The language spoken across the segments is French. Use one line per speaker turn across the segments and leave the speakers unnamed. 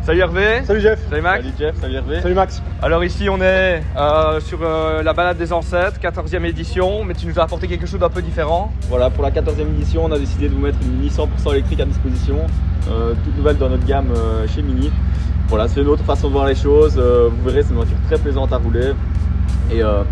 Salut Hervé.
Salut Jeff.
Salut Max.
Salut Jeff, salut Hervé.
Salut Max.
Alors ici on est sur la balade des ancêtres, 14e édition, mais tu nous as apporté quelque chose d'un peu différent.
Voilà, pour la 14e édition, on a décidé de vous mettre une Mini 100% électrique à disposition, toute nouvelle dans notre gamme chez Mini. Voilà, c'est une autre façon de voir les choses, vous verrez, c'est une voiture très plaisante à rouler et je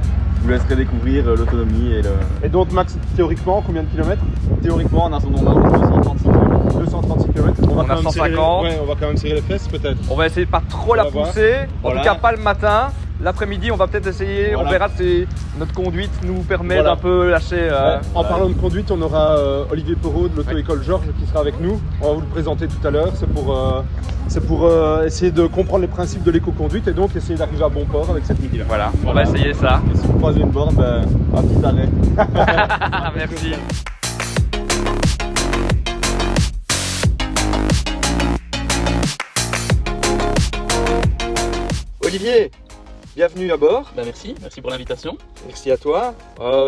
vous laisserai découvrir l'autonomie et le...
Et donc Max, théoriquement, combien de kilomètres?
Théoriquement, on a son normal de 236 km.
236 km.
On a 150.
On va quand même serrer les fesses peut-être.
On va essayer de pas trop la pousser, en
Voilà.
tout cas pas le matin. L'après-midi on va peut-être essayer,
Voilà.
on verra si notre conduite nous permet
Voilà.
d'un peu lâcher.
En parlant de conduite, on aura Olivier Perrault de l'auto-école Georges qui sera avec nous. On va vous le présenter tout à l'heure. C'est pour essayer de comprendre les principes de l'éco-conduite et donc essayer d'arriver à bon port avec cette Mini là.
Voilà, on va essayer ça.
Et si vous croisez une borne, un petit arrêt.
Merci. Olivier, bienvenue à bord.
Merci pour l'invitation.
Merci à toi.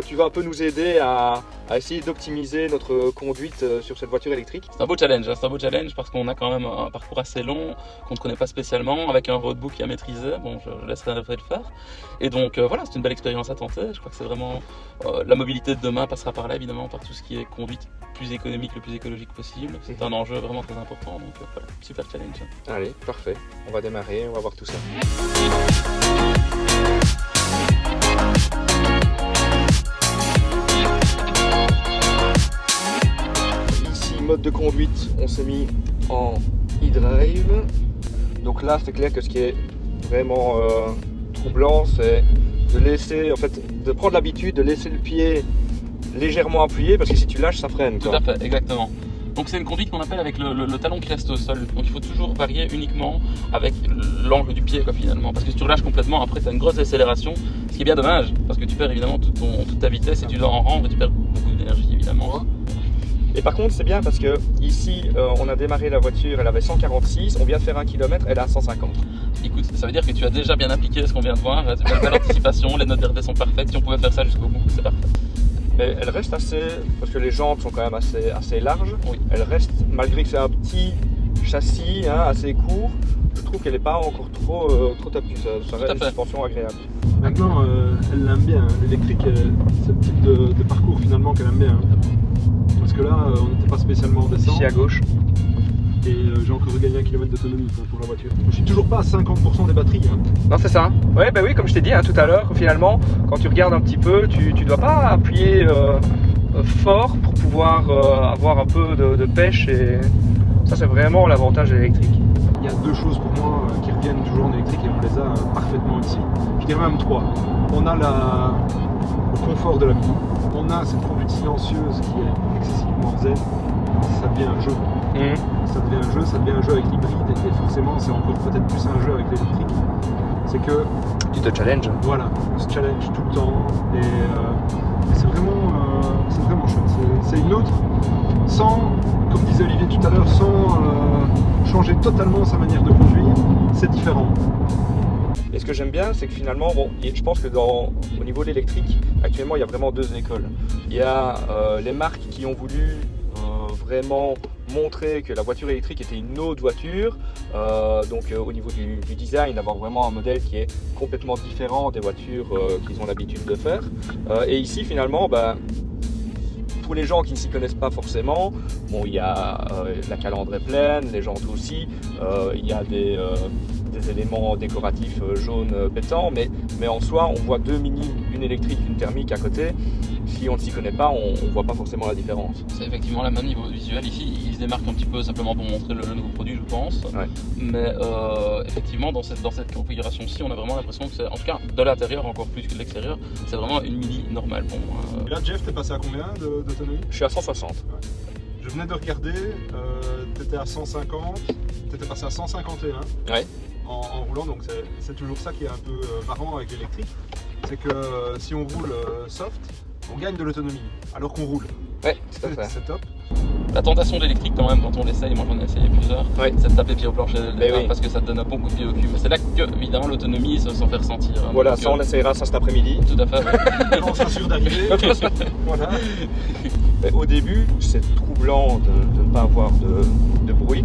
Tu vas un peu nous aider à essayer d'optimiser notre conduite sur cette voiture électrique.
C'est un beau challenge parce qu'on a quand même un parcours assez long qu'on ne connaît pas spécialement, avec un roadbook à maîtriser. Bon, je laisserai Hervé le faire. Et donc voilà, c'est une belle expérience à tenter. Je crois que c'est vraiment la mobilité de demain passera par là évidemment, par tout ce qui est conduite plus économique, le plus écologique possible. C'est un enjeu vraiment très important. Donc voilà, super challenge.
Allez, parfait. On va démarrer, on va voir tout ça. Ici, mode de conduite, on s'est mis en e-drive. Donc là, c'est clair que ce qui est vraiment troublant, c'est de laisser, en fait, de prendre l'habitude de laisser le pied légèrement appuyé, parce que si tu lâches, ça freine.
Tout à fait, exactement. Donc c'est une conduite qu'on appelle avec le talon qui reste au sol. Donc il faut toujours varier uniquement avec l'angle du pied finalement. Parce que si tu relâches complètement, après tu as une grosse accélération. Ce qui est bien dommage, parce que tu perds évidemment toute ta vitesse et tu dois en rendre et tu perds beaucoup d'énergie évidemment.
Et par contre c'est bien parce que ici on a démarré la voiture, elle avait 146, on vient de faire 1 km, elle est à 150.
Écoute, ça veut dire que tu as déjà bien appliqué ce qu'on vient de voir. Tu as une belle anticipation, les notes d'RD sont parfaites. Si on pouvait faire ça jusqu'au bout, c'est parfait.
Mais elle reste assez, parce que les jantes sont quand même assez larges,
Oui.
elle reste, malgré que c'est un petit châssis assez court, je trouve qu'elle n'est pas encore trop tapue, ça reste une suspension agréable.
Maintenant, elle l'aime bien, l'électrique, c'est le type de parcours finalement qu'elle aime bien. Parce que là, on n'était pas spécialement en descente.
Ici à gauche.
Et j'ai encore regagné 1 km d'autonomie pour la voiture. Je suis toujours pas à 50% des batteries.
Non, c'est ça. Ouais, bah oui, comme je t'ai dit tout à l'heure, finalement, quand tu regardes un petit peu, tu dois pas appuyer fort pour pouvoir avoir un peu de pêche, et ça, c'est vraiment l'avantage de l'électrique.
Il y a deux choses pour moi qui reviennent toujours en électrique et on les a parfaitement ici. Je dirais même trois. On a le confort de la Mini. On a cette conduite silencieuse qui est excessivement zen. Ça devient un jeu. Ça devient un jeu avec l'hybride et forcément c'est encore peut-être plus un jeu avec l'électrique. C'est que
Tu te challenges.
voilà, on se challenge tout le temps et c'est vraiment chouette. C'est une autre, sans, comme disait Olivier tout à l'heure, sans changer totalement sa manière de conduire, c'est différent.
Et ce que j'aime bien, c'est que finalement, je pense que au niveau de l'électrique, actuellement, il y a vraiment deux écoles. Il y a les marques qui ont voulu vraiment montrer que la voiture électrique était une autre voiture, donc au niveau du design, d'avoir vraiment un modèle qui est complètement différent des voitures qu'ils ont l'habitude de faire. Et ici, finalement, pour les gens qui ne s'y connaissent pas forcément, il y a la calandre est pleine, les jantes aussi, il y a des éléments décoratifs jaunes pétants, mais en soi, on voit deux Mini, une électrique, une thermique à côté. Si on ne s'y connaît pas, on ne voit pas forcément la différence.
C'est effectivement la même niveau visuel ici. Il se démarque un petit peu simplement pour montrer le nouveau produit, je pense.
Ouais.
Mais effectivement, dans cette configuration-ci, on a vraiment l'impression que c'est, en tout cas de l'intérieur encore plus que de l'extérieur, c'est vraiment une Mini normale pour moi.
Et là, Jeff, t'es passé à combien d'autonomie?
Je suis à 160.
Je venais de regarder, t'étais à 150, t'étais passé à 151
Ouais.
en roulant, donc c'est toujours ça qui est un peu marrant avec l'électrique, c'est que si on roule soft, on gagne de l'autonomie, alors qu'on roule.
Ouais, tout à fait.
C'est top.
La tentation d'électrique quand même quand on l'essaye, moi j'en ai essayé plusieurs,
Ouais.
c'est de taper pied au plancher
Mais oui.
parce que ça te donne un bon coup de pied au cul. Mais c'est là que évidemment l'autonomie s'en fait ressentir.
Voilà,
Donc,
ça on essayera ça cet après-midi.
Tout à fait. Ouais.
On s'assure d'arriver. Voilà.
Mais au début, c'est troublant de ne pas avoir de bruit.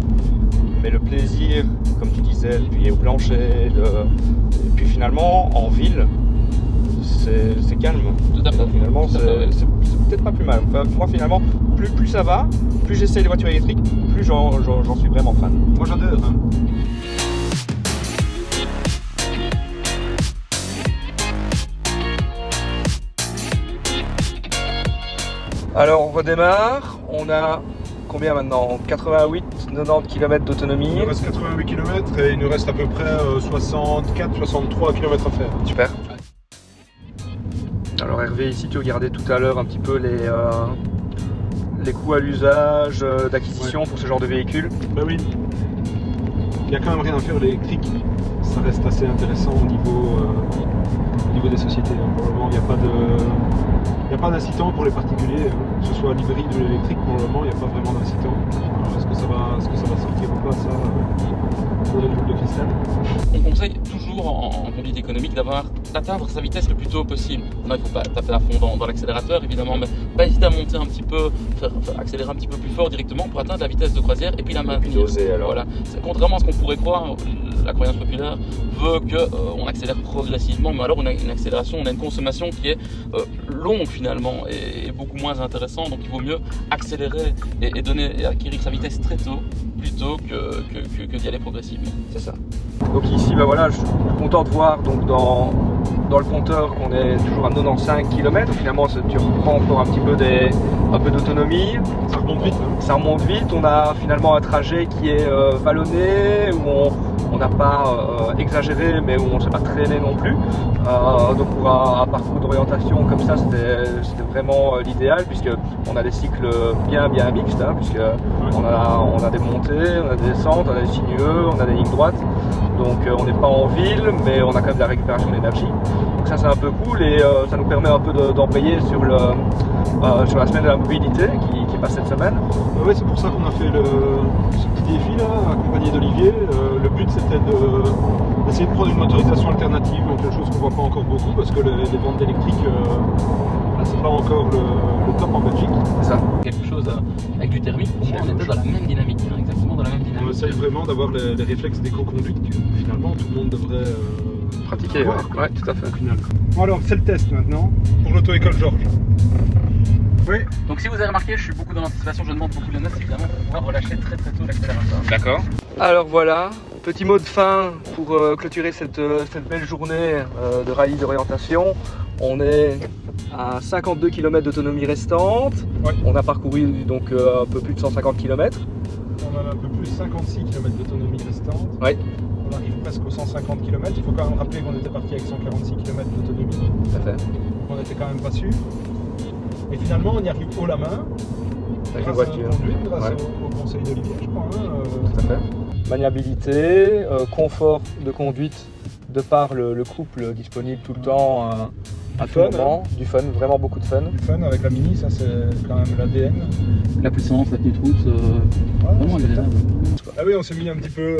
mais le plaisir, comme tu disais, de plier au plancher, et puis finalement en ville, c'est calme.
Tout à fait.
Finalement,
Tout à fait,
c'est peut-être pas plus mal. Enfin, moi, finalement, plus ça va, plus j'essaie les voitures électriques, plus j'en suis vraiment fan.
Moi j'adore. Hein.
Alors, on redémarre. On a combien maintenant? 88-90 km d'autonomie.
Il nous reste 88 km et il nous reste à peu près 64-63 km à faire.
Super. Alors Hervé, ici tu regardais tout à l'heure un petit peu les coûts à l'usage d'acquisition pour ce genre de véhicule.
Ben oui, il n'y a quand même rien à faire l'électrique. Ça reste assez intéressant au niveau des sociétés. Pour le moment, il n'y a pas d'incitant pour les particuliers, que ce soit l'hybride ou l'électrique. Pour le moment, il n'y a pas vraiment d'incitant. Alors, est-ce que ça va sortir ou pas, ça faudrait le boule de cristal.
On conseille toujours en conduite économique d'atteindre sa vitesse le plus tôt possible. Non, il ne faut pas taper à fond dans l'accélérateur évidemment, mais pas hésiter à monter un petit peu, accélérer un petit peu plus fort directement pour atteindre la vitesse de croisière et puis la maintenir.
Doser, alors.
Voilà. Contrairement à ce qu'on pourrait croire, la croyance populaire veut qu'on accélère progressivement, mais alors on a une accélération, on a une consommation qui est longue finalement et beaucoup moins intéressante, donc il vaut mieux accélérer et acquérir sa vitesse très tôt plutôt que d'y aller progressivement.
C'est ça. Donc ici, ben voilà, je suis content de voir donc dans le compteur qu'on est toujours à 95 km. Finalement, tu reprends encore un petit peu d'autonomie.
Ça remonte vite. Hein.
Ça remonte vite. On a finalement un trajet qui est vallonné, où on n'a pas exagéré, mais où on ne s'est pas traîné non plus. Donc pour un parcours d'orientation comme ça, c'était vraiment l'idéal, puisqu'on a des cycles bien mixtes, hein, puisqu'on a des montées, on a des descentes, on a des sinueux, on a des lignes droites. Donc on n'est pas en ville, mais on a quand même de la récupération d'énergie. Donc ça c'est un peu cool et ça nous permet un peu d'embrayer sur la semaine de la mobilité qui passe cette semaine.
Oui, c'est pour ça qu'on a fait ce petit défi là, accompagné d'Olivier. Le but c'était d'essayer de prendre une motorisation alternative, donc quelque chose qu'on ne voit pas encore beaucoup parce que les ventes d'électrique, c'est pas encore le top en Belgique.
C'est ça.
Quelque chose avec du thermique, pour moi on était dans la même dynamique, hein, exactement dans la même
On
dynamique.
essaye vraiment d'avoir les réflexes d'éco-conduite que finalement tout le monde devrait
Pratiquer,
avoir,
ouais, tout à fait.
au final. Bon alors c'est le test maintenant pour l'auto-école Georges. Oui.
Donc si vous avez remarqué, je suis beaucoup dans l'anticipation, je demande beaucoup de notes évidemment pour pouvoir relâcher très tôt l'accélérateur.
D'accord. Alors voilà, petit mot de fin pour clôturer cette belle journée de rallye d'orientation. On est à 52 km d'autonomie restante.
Ouais.
On a parcouru donc un peu plus de 150 km.
On a un peu plus de 56 km d'autonomie restante.
Ouais.
On arrive presque aux 150 km. Il faut quand même rappeler qu'on était parti avec 146 km d'autonomie.
Tout à fait.
On n'était quand même pas sûr. Et finalement, on y arrive haut la main.
Avec une
grâce
voiture.
à notre conduite, grâce
Ouais.
au conseil d'Olivier, je crois. Hein,
Tout à fait. Maniabilité, confort de conduite de par le couple disponible tout le temps à tout
fun,
moment. Du fun, vraiment beaucoup de fun.
Du fun avec la Mini, ça c'est quand même l'ADN.
La puissance, la petite route, vraiment
c'est
agréable.
Ah oui, on s'est mis un petit peu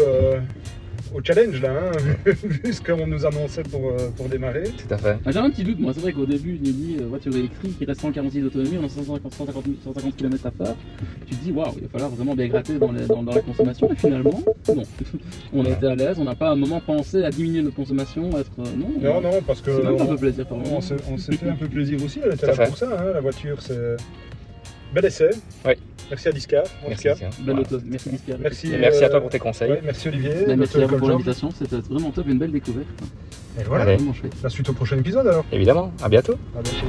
au challenge là, hein, vu ce qu'on nous annonçait pour démarrer.
Tout à fait.
J'avais un petit doute, moi, c'est vrai qu'au début, il nous dit voiture électrique, il reste 146 d'autonomie, on a 150 km à faire. Tu te dis, waouh, il va falloir vraiment bien gratter dans la consommation, et finalement, non. On a été à l'aise, on n'a pas à un moment pensé à diminuer notre consommation,
Non, parce que
c'est même un peu plaisir par moment.
on s'est fait un peu plaisir aussi, elle était
Tout à
là
fait.
pour ça, hein, la voiture, c'est bel essai.
Oui.
Merci à Discar, en
Merci.
tout cas.
Belle auto, merci Discar.
Merci,
Et merci à toi pour tes conseils.
ouais, merci Olivier.
Merci à vous
l'auto-école
pour
Georges.
l'invitation, c'était vraiment top, une belle découverte.
Et voilà,
Allez.
Vraiment chouette.
la suite au prochain épisode alors.
Évidemment, à bientôt.
À bientôt.